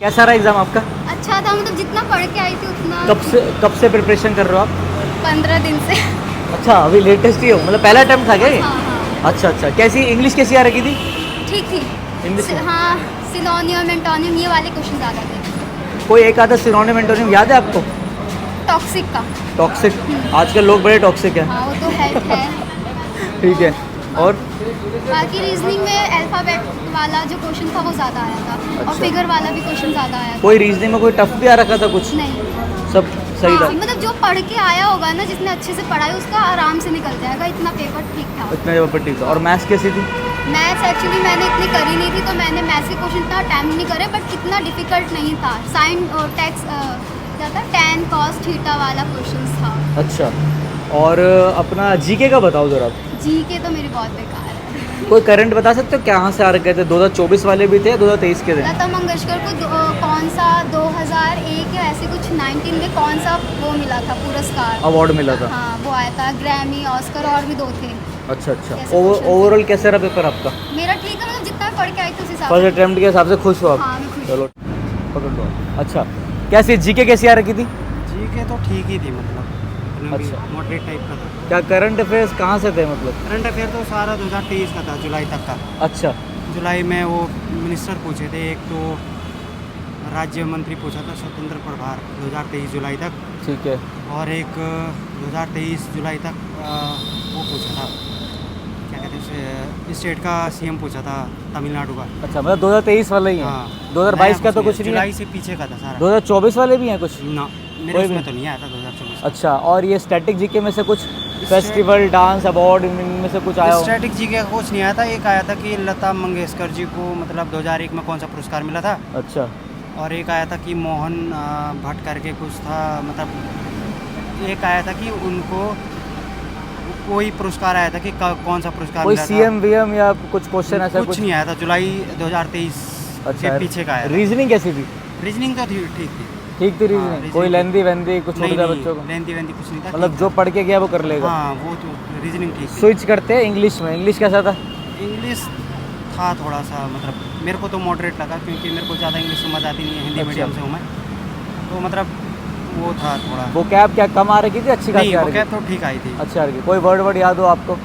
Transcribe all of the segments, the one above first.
कैसा रहा एग्ज़ाम आपका? अच्छा था, मतलब जितना पढ़ के आई थी उतना। कब से प्रिपरेशन कर रहे हो आप? 15 दिन से। अच्छा, अभी लेटेस्ट ही हो, मतलब पहला अटेम्प्ट था क्या ये? हाँ हाँ, अच्छा अच्छा, कैसी इंग्लिश कैसी आ रही थी? ठीक थी। इंग्लिश में? हाँ, सिनोनियम एंटोनियम ये वाले क्वेश्चन ज़्यादा थे। कोई एक आधा सिनोनिम एंटोनिम याद है आपको? टॉक्सिक का। टॉक्सिक, आजकल लोग बड़े टॉक्सिक हैं। हाँ, वो तो है। ठीक है, और बाकी रीजनिंग में अल्फ़ाबेट वाला जो क्वेश्चन था वो ज़्यादा आया था। और अच्छा। फिगर वाला भी क्वेश्चन ज़्यादा आया था। कोई रीजनिंग में कोई टफ भी आ रखा था कुछ? नहीं। सब सही हाँ, था? मतलब जो पढ़ के आया होगा ना, जिसने अच्छे से पढ़ा है उसका आराम से निकल जाएगा, इतना पेपर ठीक था। इतना पेपर ठीक था। और मैथ्स कैसी थी? मैथ्स एक्चुअली मैंने इतनी करी नहीं थी, तो मैंने मैथ्स के क्वेश्चन इतना अटैम्प्ट नहीं करे, बट इतना डिफिकल्ट नहीं था। साइन और टैक्स क्या था, tan cos थीटा वाला क्वेश्चन था। अच्छा, और अपना जीके का बताओ जरा। जी के तो मेरी बहुत बेकार है। कोई करंट बता सकते हो कहाँ से आ रखे थे? 2024 वाले भी थे या 2023 के थे? लता मंगेशकर को कौन सा 2001 या ऐसे कुछ 19 में कौन सा वो मिला था पुरस्कार, अवार्ड मिला था? हाँ वो आया था, ग्रैमी, ऑस्कर और भी 2 थे। अच्छा अच्छा, कैसे क्वेश्चन ओवरऑल कैसा रहा पेपर आपका? मेरा ठीक है, मतलब जितना पढ़ के आई थी उस हिसाब फर्स्ट से। अटेम्प्ट के हिसाब से खुश हो आप? हाँ, मैं खुश हूँ। चलो पकड़ लो। अच्छा, कैसी जीके कैसी आ रखी थी? जीके तो ठीक ही थी, मतलब अच्छा। मॉडरेट टाइप का था। क्या करंट अफेयर्स कहाँ से थे मतलब? करंट अफेयर तो सारा 2023 का था, जुलाई तक का। अच्छा जुलाई में वो मिनिस्टर पूछे थे, एक तो राज्य मंत्री पूछा था स्वतंत्र प्रभार 2023 जुलाई तक, ठीक है। और एक 2023 जुलाई तक वो पूछा था, क्या कहते हैं, स्टेट का सीएम पूछा था तमिलनाडु का। अच्छा, मतलब 2023 वाला ही है? हाँ, 2022 का तो कुछ नहीं है? जुलाई से पीछे का था सारा। 2024 वाले भी हैं कुछ? ना, मेरे कोई उसमें भी? तो नहीं आया था 2024। अच्छा, और ये स्टैटिक जीके में से कुछ फेस्टिवल डांस अवार्ड इनमें से कुछ आया हो? स्टैटिक जी का कुछ नहीं आया था। एक आया था कि लता मंगेशकर जी को मतलब 2001 में कौन सा पुरस्कार मिला था, अच्छा और एक आया था कि मोहन भट्ट करके कुछ था, मतलब एक आया था कि उनको कोई पुरस्कार आया था कि कौन सा पुरस्कार कोई मिला था। सीएम वीएम या कुछ क्वेश्चन ऐसा कुछ नहीं आया था, जुलाई 2023 अच्छा, के पीछे का आया था। रीजनिंग कैसी थी? रीजनिंग तो ठीक थी। ठीक थी हाँ, रीजनिंग? reasoning कोई ठीक। लेंदी वेंदी कुछ छोड़ नहीं दिया नहीं, बच्चों को? लेंदी वेंदी कुछ नहीं था, मतलब ठीक जो था। पढ़ के गया वो कर लेगा? हाँ, वो तो रीजनिंग ठीक थी। स्विच करते हैं इंग्लिश में, इंग्लिश कैसा था? इंग्लिश था थोड़ा सा, मतलब मेरे को तो मॉडरेट लगा, क्योंकि मेरे को ज़्यादा इंग्लिश समझ आती नहीं है, हिंदी अच्छा। मीडियम से हूँ मैं, तो मतलब वो था थोड़ा। वो कैब क्या कम आ रही थी अच्छी खासी नहीं, आ वो रही कैब थी? तो ठीक आई थी। अच्छा आ रही थी। कोई वर्ड याद हो आपको?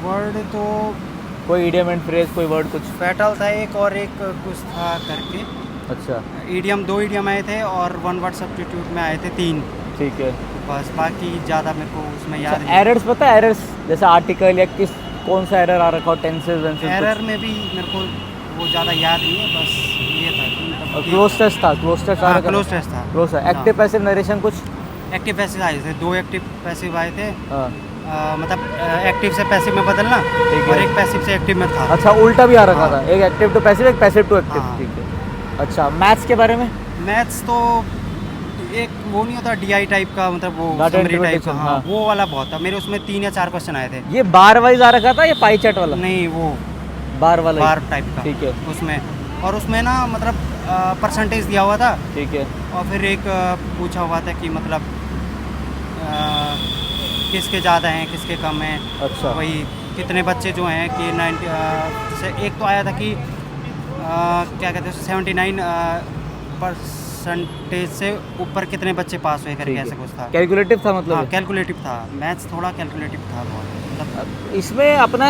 वर्ड तो कोई इडियम एंड फ्रेज, कोई वर्ड कुछ? फैटल था एक, और एक कुछ था करके। अच्छा ईडियम 2 ईडियम आए थे, और 1 वर्ड सब्स्टिट्यूट में आए थे 3, ठीक है। बस। बाकी ज़्यादा मेरे को उसमें याद नहीं। एरर्स पता है? एरर्स जैसे आर्टिकल या किस कौन सा एरर आ रखा हो, टेंसेस वेंसेस? एरर में भी मेरे को वो ज़्यादा याद नहीं है, बस ये था कि मतलब क्लोज टेस्ट था? क्लोज टेस्ट आ हाँ, रखा? क्लोज टेस्ट था। क्लोज है। एक्टिव पैसिव नरेशन कुछ? एक्टिव पैसिव आए थे, 2 एक्टिव पैसिव आए थे। हाँ मतलब एक्टिव से पैसिव में बदलना, ठीक और है। एक पैसिव से एक्टिव में था। अच्छा, उल्टा भी आ रखा हाँ। था, एक एक्टिव टू पैसिव एक पैसिव टू एक्टिव, हाँ। ठीक है। अच्छा, मैथ्स के बारे में? मैथ्स तो एक वो नहीं होता डीआई टाइप का, मतलब वो Data समरी टाइप का, interpretation, हाँ, हाँ। वो वाला बहुत था। मेरे उसमें 3 या 4 क्वेश्चन आए थे। ये बार वाइज आ रखा था या पाई चार्ट वाला? नहीं, वो बार वाला ही? बार टाइप का, ठीक है उसमें। और उसमें ना मतलब परसेंटेज दिया हुआ था, ठीक है। और फिर एक पूछा हुआ था कि मतलब किसके ज़्यादा हैं किसके कम हैं। अच्छा। वही कितने बच्चे जो हैं कि 90 से एक तो आया था कि क्या कहते हैं 79 परसेंटेज से ऊपर कितने बच्चे पास हुए करके, ऐसे कुछ था। कैलकुलेटिव था मतलब? हाँ, कैलकुलेटिव था। मैथ्स थोड़ा कैलकुलेटिव था बहुत, मतलब। इसमें अपना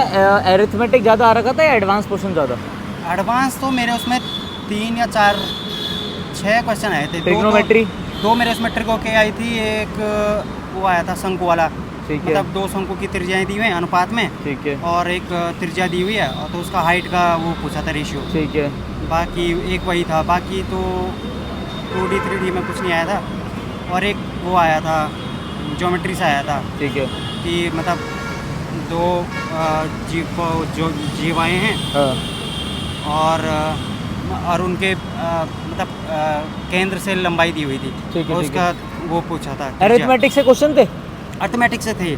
एरिथमेटिक ज़्यादा आ रखा था या एडवांस पोर्शन ज़्यादा? एडवांस तो मेरे उसमें 3 या 4 6 क्वेश्चन आए थे। ट्रिग्नोमेट्री? 2 मेरे उसमें ट्रिगो के आई थी, एक वो आया था शंकु वाला, ठीक है। मतलब 2 शंकु की त्रिज्याएं दी हुई हैं अनुपात में, ठीक है और एक त्रिज्या दी हुई है, और तो उसका हाइट का वो पूछा था रेशियो। ठीक है। बाकी एक वही था, बाकी तो 2D 3D में कुछ नहीं आया था। और एक वो आया था ज्योमेट्री से आया था, ठीक है। कि मतलब 2 जीव को जो जीवाएँ हैं, हाँ और उनके मतलब केंद्र से लंबाई दी हुई थी, ठीक है, और ठीक उसका वो पूछा था। अरिथमेटिक से क्वेश्चन थे? अर्थमेटिक से थे।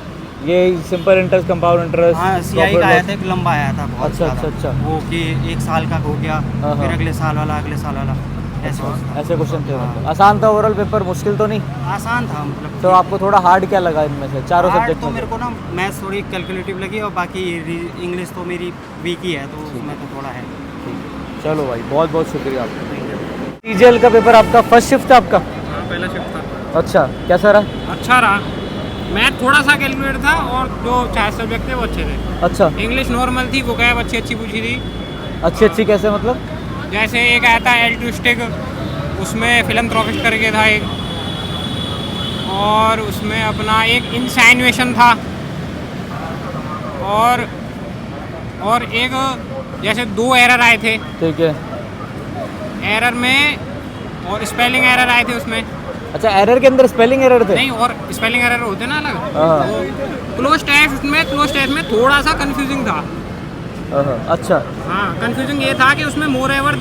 ये सिंपल इंटरेस्ट, कंपाउंड इंटरेस्ट? हाँ, सीआई का आया था, एक लंबा आया था बहुत अच्छा, ज़्यादा। अच्छा, अच्छा। वो कि 1 साल का हो गया, हाँ, फिर हाँ। अगले साल वाला, अगले साल वाला, ऐसे कुछ था। ऐसे क्वेश्चन थे हाँ। मतलब? आसान था ओवरऑल पेपर? मुश्किल तो नहीं? आसान था, मतलब। तो आपको थोड़ा हार्ड क्या लगा इनमें से चारों हार्ड सब्जेक्ट तो में मेरे से? को ना मैथ्स थोड़ी कैलकुलेटिव लगी, और बाकी इंग्लिश तो मेरी वीक ही है, तो उसमें तो थोड़ा है। ठीक है, चलो भाई, बहुत बहुत शुक्रिया आपका। टीजीएल का पेपर आपका फर्स्ट शिफ्ट था आपका? हाँ, पहला शिफ्ट था। अच्छा, कैसा रहा? अच्छा रहा। मैथ थोड़ा सा कैलकुलेट था और जो 4 सब्जेक्ट थे वो अच्छे थे। अच्छा, इंग्लिश नॉर्मल थी, वो गैप अच्छी अच्छी पूछी थी। अच्छी अच्छी कैसे मतलब? जैसे एक आया था एल्ट्रिस्टिक, उसमें फिलंथ्रोपिस्ट करके था एक, और उसमें अपना एक इंसाइनुएशन था, और एक जैसे 2 एरर आए थे ठीक है। एरर में, और स्पेलिंग एरर आए थे उसमें। अच्छा, एरर के अंदर स्पेलिंग एरर थे? नहीं, और स्पेलिंग एरर होते ना अलग। हाँ। क्लोज टेस्ट में थोड़ा सा कंफ्यूजिंग था। अच्छा, हाँ, कंफ्यूजिंग ये था कि उसमें मोर एवर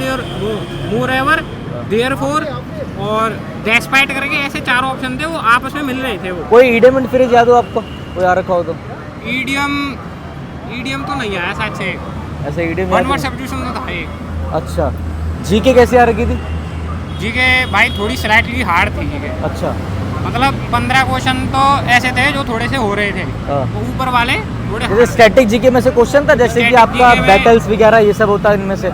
देयरफॉर और डेस्पाइट करके ऐसे 4 ऑप्शन थे, वो आपस में मिल रहे थे। वो कोई इडियम एंड फ्रेज याद हो आपको? वो याद रखा हो तो? ईडियम तो नहीं आया शायद से। ऐसे इडियम वन वर्ड सब्स्टिट्यूशन तो था एक। अच्छा, जीके कैसे याद रखी थी? जीके भाई थोड़ी स्लाइटली हार्ड थी जीके। अच्छा, मतलब 15 क्वेश्चन तो ऐसे थे जो थोड़े से हो रहे थे, हाँ। वो ऊपर वाले थोड़े जैसे स्टैटिक जीके में से क्वेश्चन था, जैसे कि Static आपका GK में- बैटल्स वगैरह ये सब होता है, इनमें से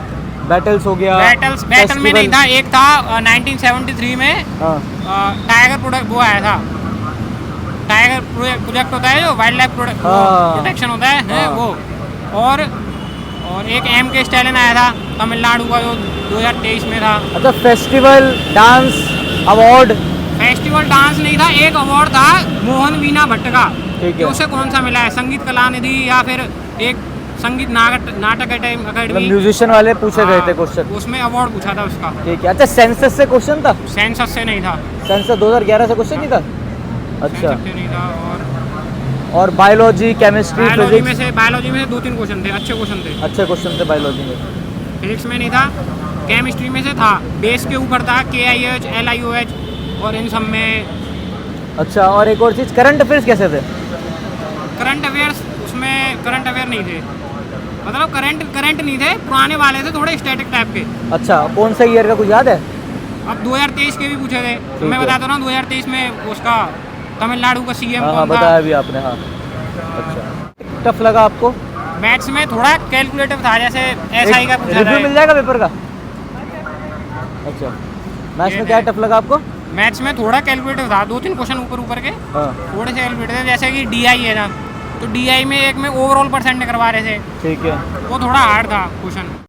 बैटल्स हो गया। बैटल में नहीं था। एक था 1973 में हाँ, टाइगर प्रोडक्ट, वो आया था टाइगर प्रोजेक्ट होता है जो वाइल्ड लाइफ हाँ। प्रोटेक्शन होता है, हाँ। वो। और एक MK स्टैलिन आया था तमिलनाडु का, जो 2023 में था। अच्छा, festival dance award? Festival dance नहीं था, एक अवार्ड था मोहन वीणा भट्ट का। ठीक कि है। उसे कौन सा मिला है, संगीत कला निधि या फिर एक संगीत नाटक मतलब अकेडमी। म्यूजिशियन वाले पूछे गए थे हाँ, क्वेश्चन? उसमें अवार्ड पूछा था उसका। ठीक है। अच्छा, सेंसस से क्वेश्चन था? सेंसस से नहीं था। सेंसस 2011 से क्वेश्चन नहीं था? अच्छा, सेंसस से नहीं था। और बायोलॉजी, केमिस्ट्री, बायोलॉजी में फिजिक्स? से 2-3 क्वेश्चन थे, अच्छे क्वेश्चन थे। अच्छे क्वेश्चन थे बायोलॉजी में। फिजिक्स में नहीं था। केमिस्ट्री में से था, बेस के ऊपर था KIH LIOH, और इन सब में। अच्छा, और एक और चीज़, करंट अफेयर्स कैसे थे? करंट अफेयर्स, उसमें करंट अफेयर नहीं थे, मतलब करंट नहीं थे, पुराने वाले थे थोड़े स्टैटिक टाइप के। अच्छा, कौन सा ईयर का कुछ याद है? अब 2023 के भी पूछे थे, तो मैं है। बताता हूँ ना, 2023 में उसका तमिलनाडु का CM हाँ, कौन था। बताया भी आपने। हाँ, अच्छा, टफ लगा आपको? मैथ्स में थोड़ा कैलकुलेटिव था, जैसे SI का पूछा रिव्यू मिल था। जाएगा पेपर का? अच्छा, मैथ्स में क्या टफ लगा आपको? मैथ्स में थोड़ा कैलकुलेटिव था, 2-3 क्वेश्चन ऊपर के हाँ, थोड़े से कैलकुलेटिव थे। जैसे कि DI है ना, तो DI में एक में ओवरऑल परसेंट करवा रहे थे, ठीक है। वो थोड़ा हार्ड था क्वेश्चन।